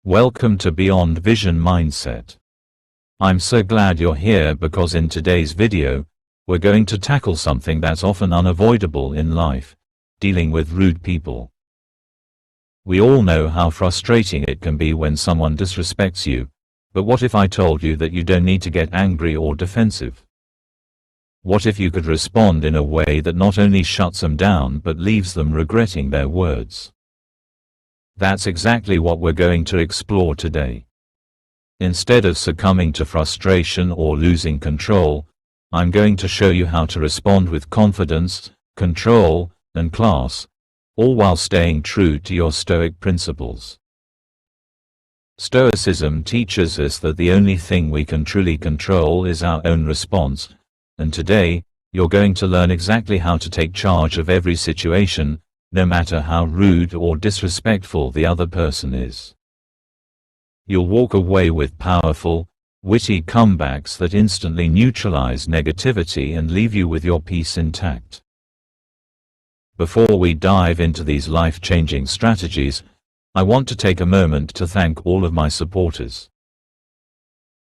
Welcome to Beyond Vision Mindset. I'm so glad you're here because in today's video, we're going to tackle something that's often unavoidable in life, dealing with rude people. We all know how frustrating it can be when someone disrespects you, but what if I told you that you don't need to get angry or defensive? What if you could respond in a way that not only shuts them down but leaves them regretting their words? That's exactly what we're going to explore today. Instead of succumbing to frustration or losing control, I'm going to show you how to respond with confidence, control, and class, all while staying true to your Stoic principles. Stoicism teaches us that the only thing we can truly control is our own response, and today, you're going to learn exactly how to take charge of every situation, no matter how rude or disrespectful the other person is. You'll walk away with powerful, witty comebacks that instantly neutralize negativity and leave you with your peace intact. Before we dive into these life-changing strategies, I want to take a moment to thank all of my supporters.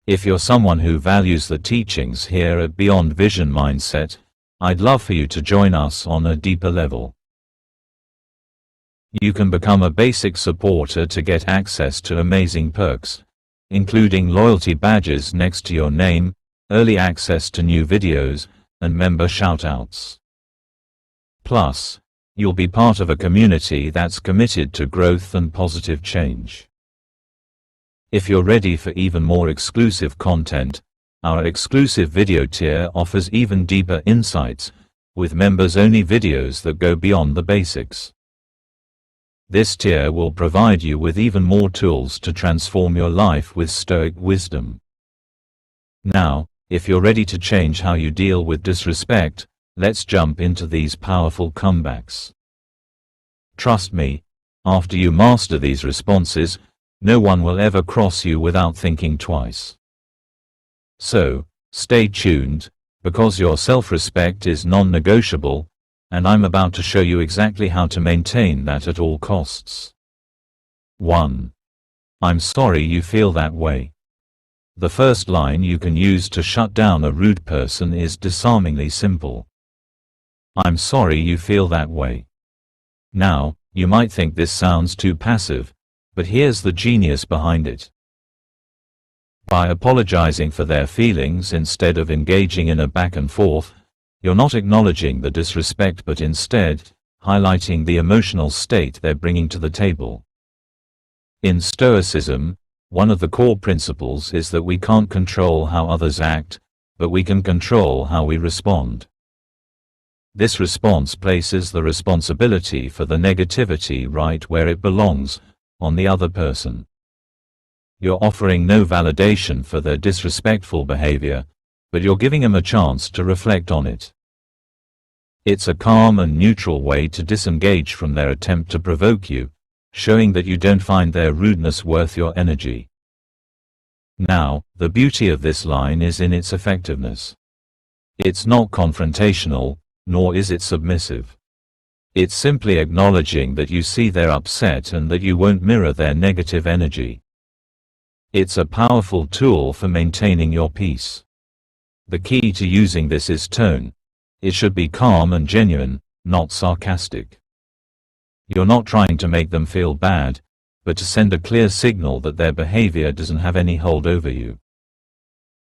If you're someone who values the teachings here at Beyond Vision Mindset, I'd love for you to join us on a deeper level. You can become a basic supporter to get access to amazing perks, including loyalty badges next to your name, early access to new videos, and member shoutouts. Plus, you'll be part of a community that's committed to growth and positive change. If you're ready for even more exclusive content, our exclusive video tier offers even deeper insights, with members-only videos that go beyond the basics. This tier will provide you with even more tools to transform your life with Stoic wisdom. Now, if you're ready to change how you deal with disrespect, let's jump into these powerful comebacks. Trust me, after you master these responses, no one will ever cross you without thinking twice. So, stay tuned, because your self-respect is non-negotiable, and I'm about to show you exactly how to maintain that at all costs. 1. I'm sorry you feel that way. The first line you can use to shut down a rude person is disarmingly simple. I'm sorry you feel that way. Now, you might think this sounds too passive, but here's the genius behind it. By apologizing for their feelings instead of engaging in a back and forth, you're not acknowledging the disrespect but instead, highlighting the emotional state they're bringing to the table. In Stoicism, one of the core principles is that we can't control how others act, but we can control how we respond. This response places the responsibility for the negativity right where it belongs, on the other person. You're offering no validation for their disrespectful behavior, but you're giving them a chance to reflect on it. It's a calm and neutral way to disengage from their attempt to provoke you, showing that you don't find their rudeness worth your energy. Now, the beauty of this line is in its effectiveness. It's not confrontational, nor is it submissive. It's simply acknowledging that you see they're upset and that you won't mirror their negative energy. It's a powerful tool for maintaining your peace. The key to using this is tone. It should be calm and genuine, not sarcastic. You're not trying to make them feel bad, but to send a clear signal that their behavior doesn't have any hold over you.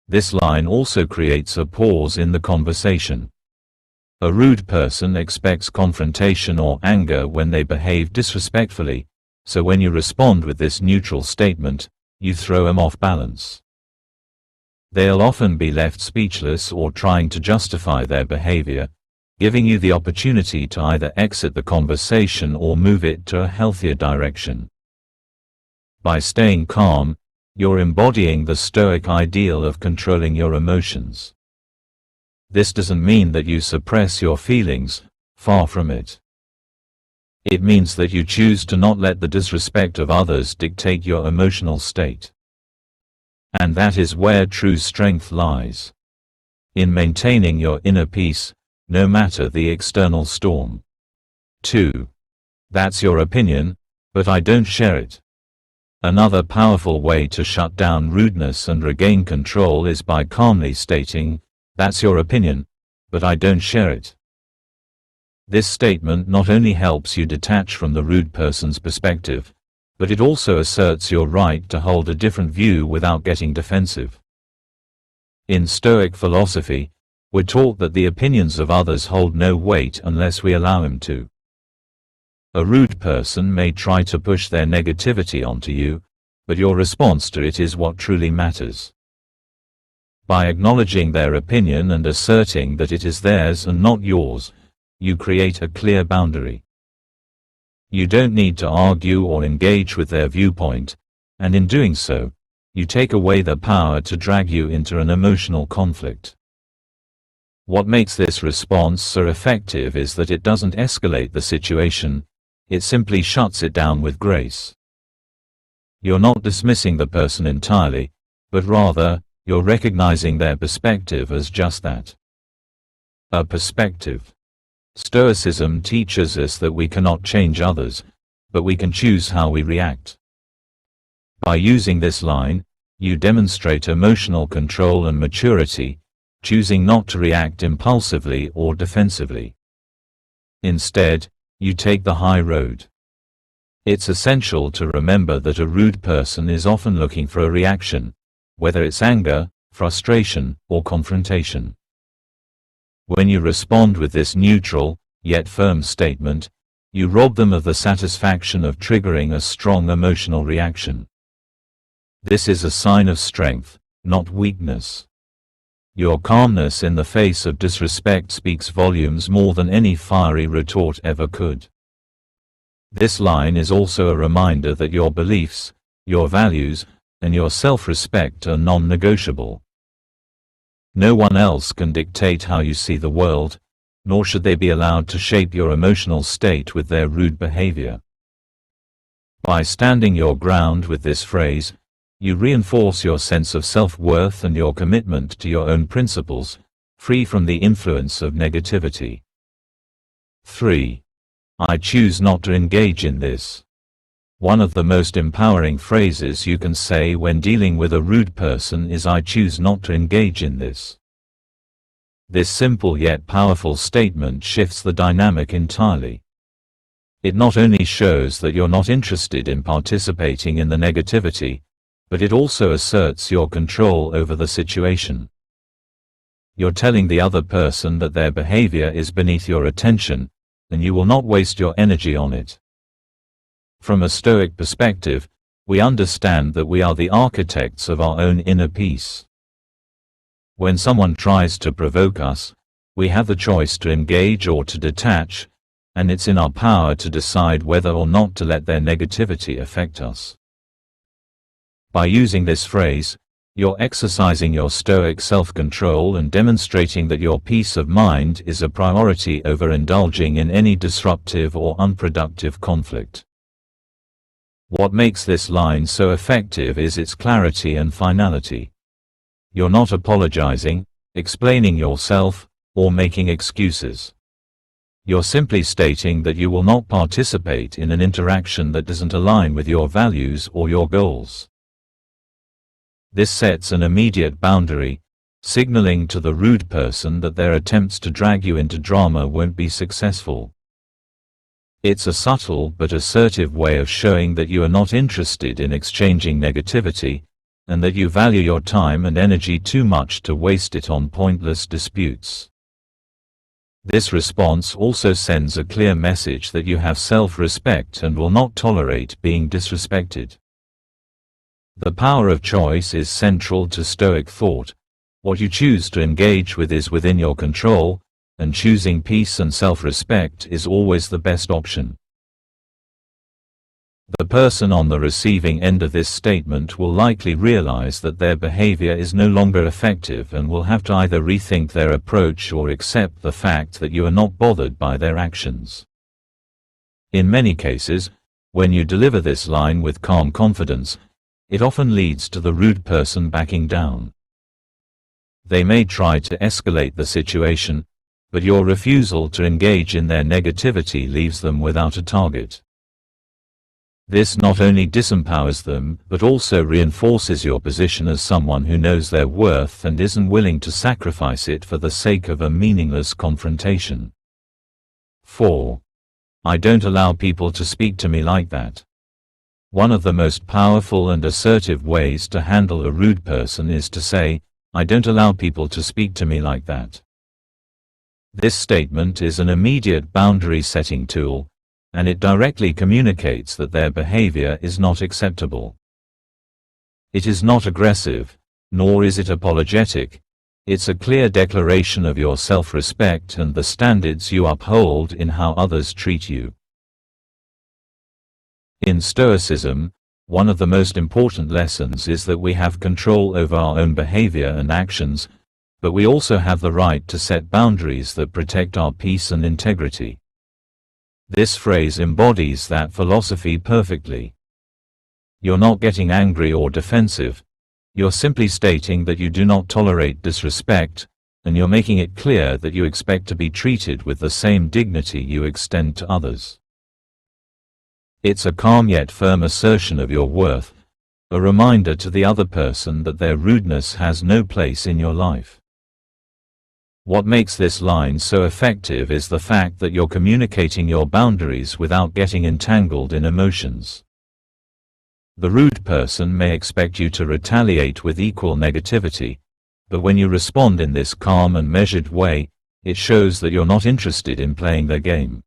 This line also creates a pause in the conversation. A rude person expects confrontation or anger when they behave disrespectfully, so when you respond with this neutral statement, you throw them off balance. They'll often be left speechless or trying to justify their behavior, giving you the opportunity to either exit the conversation or move it to a healthier direction. By staying calm, you're embodying the Stoic ideal of controlling your emotions. This doesn't mean that you suppress your feelings, far from it. It means that you choose to not let the disrespect of others dictate your emotional state. And that is where true strength lies. In maintaining your inner peace, no matter the external storm. 2. That's your opinion, but I don't share it. Another powerful way to shut down rudeness and regain control is by calmly stating, "That's your opinion, but I don't share it." This statement not only helps you detach from the rude person's perspective, but it also asserts your right to hold a different view without getting defensive. In Stoic philosophy, we're taught that the opinions of others hold no weight unless we allow them to. A rude person may try to push their negativity onto you, but your response to it is what truly matters. By acknowledging their opinion and asserting that it is theirs and not yours, you create a clear boundary. You don't need to argue or engage with their viewpoint, and in doing so, you take away the power to drag you into an emotional conflict. What makes this response so effective is that it doesn't escalate the situation, it simply shuts it down with grace. You're not dismissing the person entirely, but rather, you're recognizing their perspective as just that. A perspective. Stoicism teaches us that we cannot change others, but we can choose how we react. By using this line, you demonstrate emotional control and maturity, choosing not to react impulsively or defensively. Instead, you take the high road. It's essential to remember that a rude person is often looking for a reaction, whether it's anger, frustration, or confrontation. When you respond with this neutral, yet firm statement, you rob them of the satisfaction of triggering a strong emotional reaction. This is a sign of strength, not weakness. Your calmness in the face of disrespect speaks volumes more than any fiery retort ever could. This line is also a reminder that your beliefs, your values, and your self-respect are non-negotiable. No one else can dictate how you see the world, nor should they be allowed to shape your emotional state with their rude behavior. By standing your ground with this phrase, you reinforce your sense of self-worth and your commitment to your own principles, free from the influence of negativity. 3. I choose not to engage in this. One of the most empowering phrases you can say when dealing with a rude person is "I choose not to engage in this." This simple yet powerful statement shifts the dynamic entirely. It not only shows that you're not interested in participating in the negativity, but it also asserts your control over the situation. You're telling the other person that their behavior is beneath your attention, and you will not waste your energy on it. From a Stoic perspective, we understand that we are the architects of our own inner peace. When someone tries to provoke us, we have the choice to engage or to detach, and it's in our power to decide whether or not to let their negativity affect us. By using this phrase, you're exercising your Stoic self-control and demonstrating that your peace of mind is a priority over indulging in any disruptive or unproductive conflict. What makes this line so effective is its clarity and finality. You're not apologizing, explaining yourself, or making excuses. You're simply stating that you will not participate in an interaction that doesn't align with your values or your goals. This sets an immediate boundary, signaling to the rude person that their attempts to drag you into drama won't be successful. It's a subtle but assertive way of showing that you are not interested in exchanging negativity, and that you value your time and energy too much to waste it on pointless disputes. This response also sends a clear message that you have self-respect and will not tolerate being disrespected. The power of choice is central to Stoic thought. What you choose to engage with is within your control, and choosing peace and self-respect is always the best option. The person on the receiving end of this statement will likely realize that their behavior is no longer effective and will have to either rethink their approach or accept the fact that you are not bothered by their actions. In many cases, when you deliver this line with calm confidence, it often leads to the rude person backing down. They may try to escalate the situation, but your refusal to engage in their negativity leaves them without a target. This not only disempowers them, but also reinforces your position as someone who knows their worth and isn't willing to sacrifice it for the sake of a meaningless confrontation. 4. I don't allow people to speak to me like that. One of the most powerful and assertive ways to handle a rude person is to say, I don't allow people to speak to me like that. This statement is an immediate boundary-setting tool, and it directly communicates that their behavior is not acceptable. It is not aggressive, nor is it apologetic. It's a clear declaration of your self-respect and the standards you uphold in how others treat you. In Stoicism, one of the most important lessons is that we have control over our own behavior and actions, but we also have the right to set boundaries that protect our peace and integrity. This phrase embodies that philosophy perfectly. You're not getting angry or defensive. You're simply stating that you do not tolerate disrespect, and you're making it clear that you expect to be treated with the same dignity you extend to others. It's a calm yet firm assertion of your worth, a reminder to the other person that their rudeness has no place in your life. What makes this line so effective is the fact that you're communicating your boundaries without getting entangled in emotions. The rude person may expect you to retaliate with equal negativity, but when you respond in this calm and measured way, it shows that you're not interested in playing their game.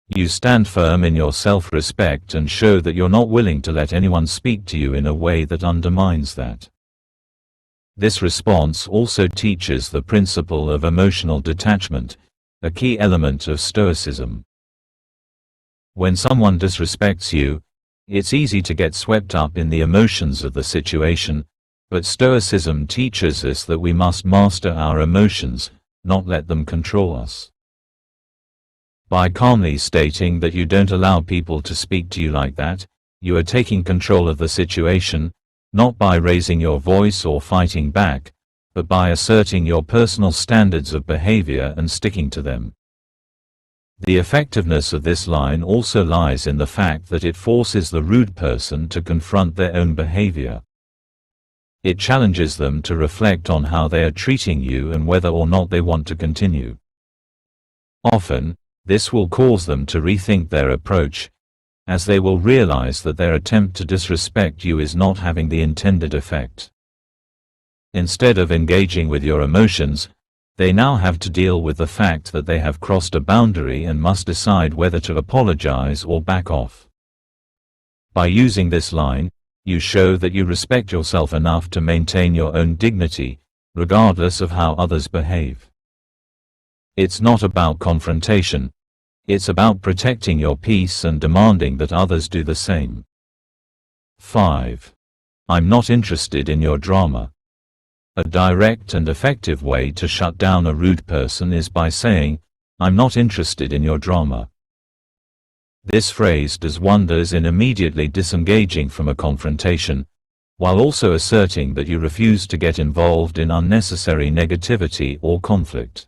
You stand firm in your self-respect and show that you're not willing to let anyone speak to you in a way that undermines that. This response also teaches the principle of emotional detachment, a key element of Stoicism. When someone disrespects you, it's easy to get swept up in the emotions of the situation, but Stoicism teaches us that we must master our emotions, not let them control us. By calmly stating that you don't allow people to speak to you like that, you are taking control of the situation, not by raising your voice or fighting back, but by asserting your personal standards of behavior and sticking to them. The effectiveness of this line also lies in the fact that it forces the rude person to confront their own behavior. It challenges them to reflect on how they are treating you and whether or not they want to continue. Often, this will cause them to rethink their approach, as they will realize that their attempt to disrespect you is not having the intended effect. Instead of engaging with your emotions, they now have to deal with the fact that they have crossed a boundary and must decide whether to apologize or back off. By using this line, you show that you respect yourself enough to maintain your own dignity, regardless of how others behave. It's not about confrontation. It's about protecting your peace and demanding that others do the same. 5. I'm not interested in your drama. A direct and effective way to shut down a rude person is by saying, I'm not interested in your drama. This phrase does wonders in immediately disengaging from a confrontation, while also asserting that you refuse to get involved in unnecessary negativity or conflict.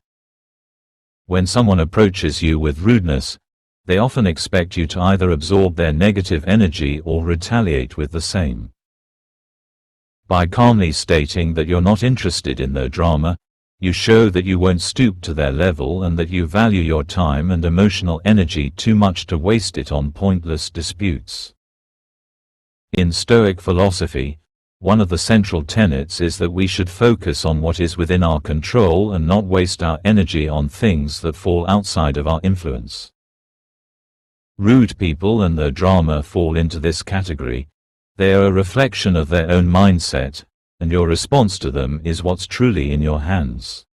When someone approaches you with rudeness, they often expect you to either absorb their negative energy or retaliate with the same. By calmly stating that you're not interested in their drama, you show that you won't stoop to their level and that you value your time and emotional energy too much to waste it on pointless disputes. In Stoic philosophy, one of the central tenets is that we should focus on what is within our control and not waste our energy on things that fall outside of our influence. Rude people and their drama fall into this category. They are a reflection of their own mindset, and your response to them is what's truly in your hands.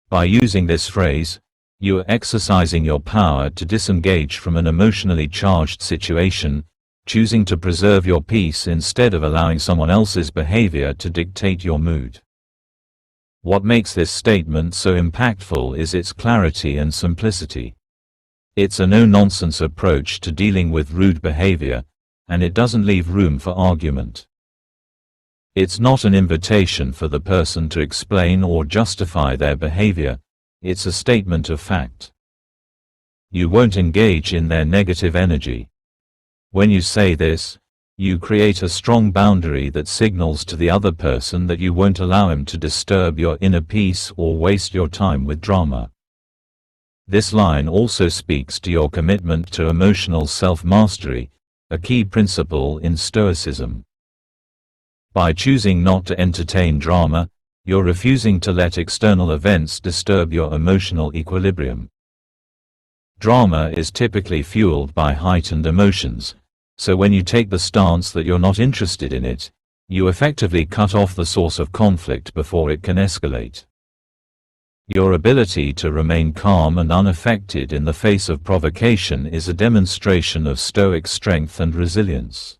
By using this phrase, you are exercising your power to disengage from an emotionally charged situation, choosing to preserve your peace instead of allowing someone else's behavior to dictate your mood. What makes this statement so impactful is its clarity and simplicity. It's a no-nonsense approach to dealing with rude behavior, and it doesn't leave room for argument. It's not an invitation for the person to explain or justify their behavior, it's a statement of fact. You won't engage in their negative energy. When you say this, you create a strong boundary that signals to the other person that you won't allow him to disturb your inner peace or waste your time with drama. This line also speaks to your commitment to emotional self-mastery, a key principle in Stoicism. By choosing not to entertain drama, you're refusing to let external events disturb your emotional equilibrium. Drama is typically fueled by heightened emotions, so when you take the stance that you're not interested in it, you effectively cut off the source of conflict before it can escalate. Your ability to remain calm and unaffected in the face of provocation is a demonstration of Stoic strength and resilience.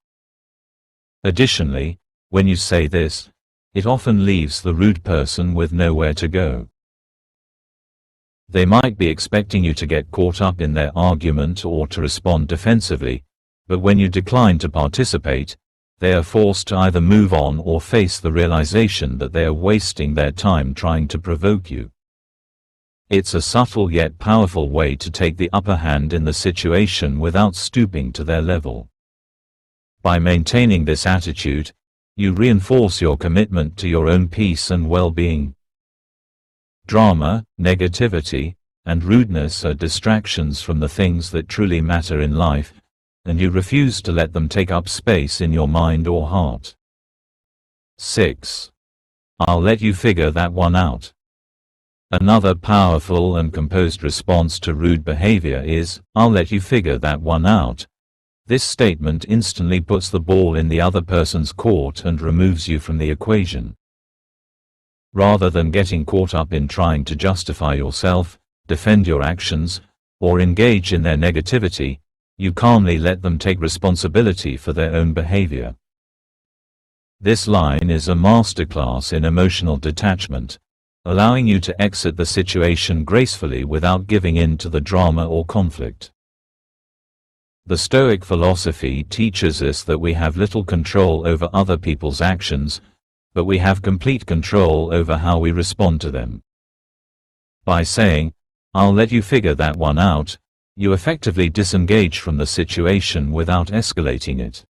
Additionally, when you say this, it often leaves the rude person with nowhere to go. They might be expecting you to get caught up in their argument or to respond defensively, but when you decline to participate, they are forced to either move on or face the realization that they are wasting their time trying to provoke you. It's a subtle yet powerful way to take the upper hand in the situation without stooping to their level. By maintaining this attitude, you reinforce your commitment to your own peace and well-being. Drama, negativity, and rudeness are distractions from the things that truly matter in life, and you refuse to let them take up space in your mind or heart. 6. I'll let you figure that one out. Another powerful and composed response to rude behavior is, "I'll let you figure that one out." This statement instantly puts the ball in the other person's court and removes you from the equation. Rather than getting caught up in trying to justify yourself, defend your actions, or engage in their negativity, you calmly let them take responsibility for their own behavior. This line is a masterclass in emotional detachment, allowing you to exit the situation gracefully without giving in to the drama or conflict. The Stoic philosophy teaches us that we have little control over other people's actions, but we have complete control over how we respond to them. By saying, "I'll let you figure that one out," you effectively disengage from the situation without escalating it.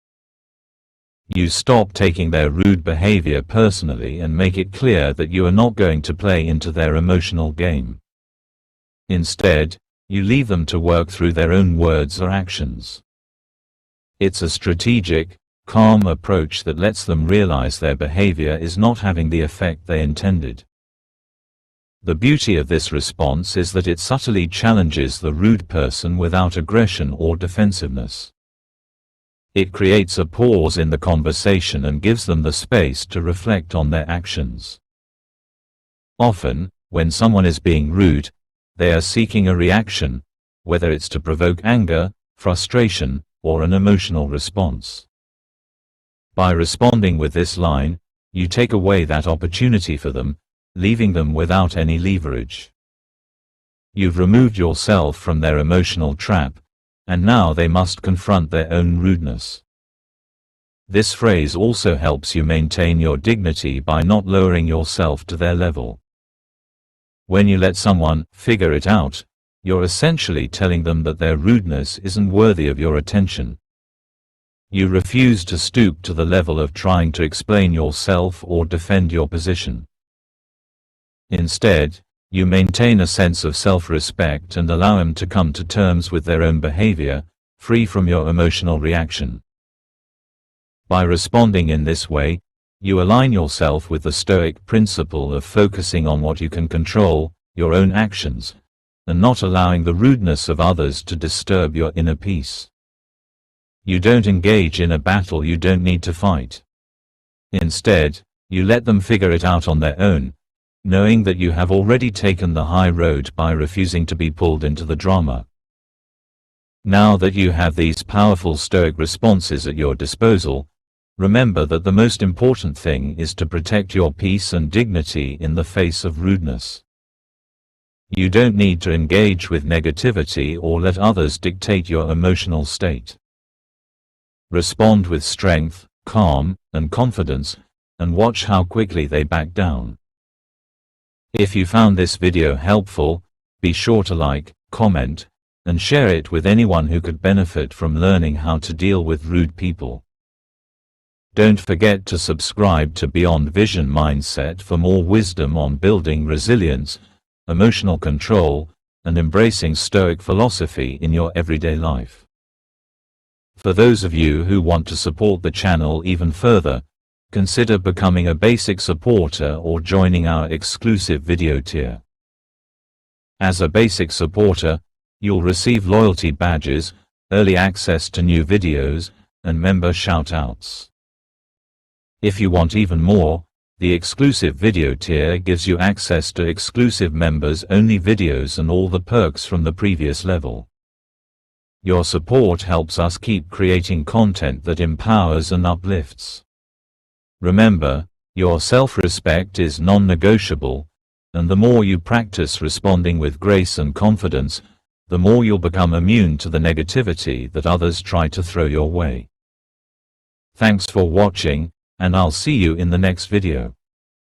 You stop taking their rude behavior personally and make it clear that you are not going to play into their emotional game. Instead, you leave them to work through their own words or actions. It's a strategic, calm approach that lets them realize their behavior is not having the effect they intended. The beauty of this response is that it subtly challenges the rude person without aggression or defensiveness. It creates a pause in the conversation and gives them the space to reflect on their actions. Often, when someone is being rude, they are seeking a reaction, whether it's to provoke anger, frustration, or an emotional response. By responding with this line, you take away that opportunity for them, leaving them without any leverage. You've removed yourself from their emotional trap, and now they must confront their own rudeness. This phrase also helps you maintain your dignity by not lowering yourself to their level. When you let someone figure it out, you're essentially telling them that their rudeness isn't worthy of your attention. You refuse to stoop to the level of trying to explain yourself or defend your position. Instead, you maintain a sense of self-respect and allow them to come to terms with their own behavior, free from your emotional reaction. By responding in this way, you align yourself with the Stoic principle of focusing on what you can control, your own actions, and not allowing the rudeness of others to disturb your inner peace. You don't engage in a battle you don't need to fight. Instead, you let them figure it out on their own, knowing that you have already taken the high road by refusing to be pulled into the drama. Now that you have these powerful Stoic responses at your disposal, remember that the most important thing is to protect your peace and dignity in the face of rudeness. You don't need to engage with negativity or let others dictate your emotional state. Respond with strength, calm, and confidence, and watch how quickly they back down. If you found this video helpful, be sure to like, comment, and share it with anyone who could benefit from learning how to deal with rude people. Don't forget to subscribe to Beyond Vision Mindset for more wisdom on building resilience, emotional control, and embracing Stoic philosophy in your everyday life. For those of you who want to support the channel even further, consider becoming a basic supporter or joining our exclusive video tier. As a basic supporter, you'll receive loyalty badges, early access to new videos, and member shoutouts. If you want even more, the exclusive video tier gives you access to exclusive members-only videos and all the perks from the previous level. Your support helps us keep creating content that empowers and uplifts. Remember, your self-respect is non-negotiable, and the more you practice responding with grace and confidence, the more you'll become immune to the negativity that others try to throw your way. Thanks for watching, and I'll see you in the next video.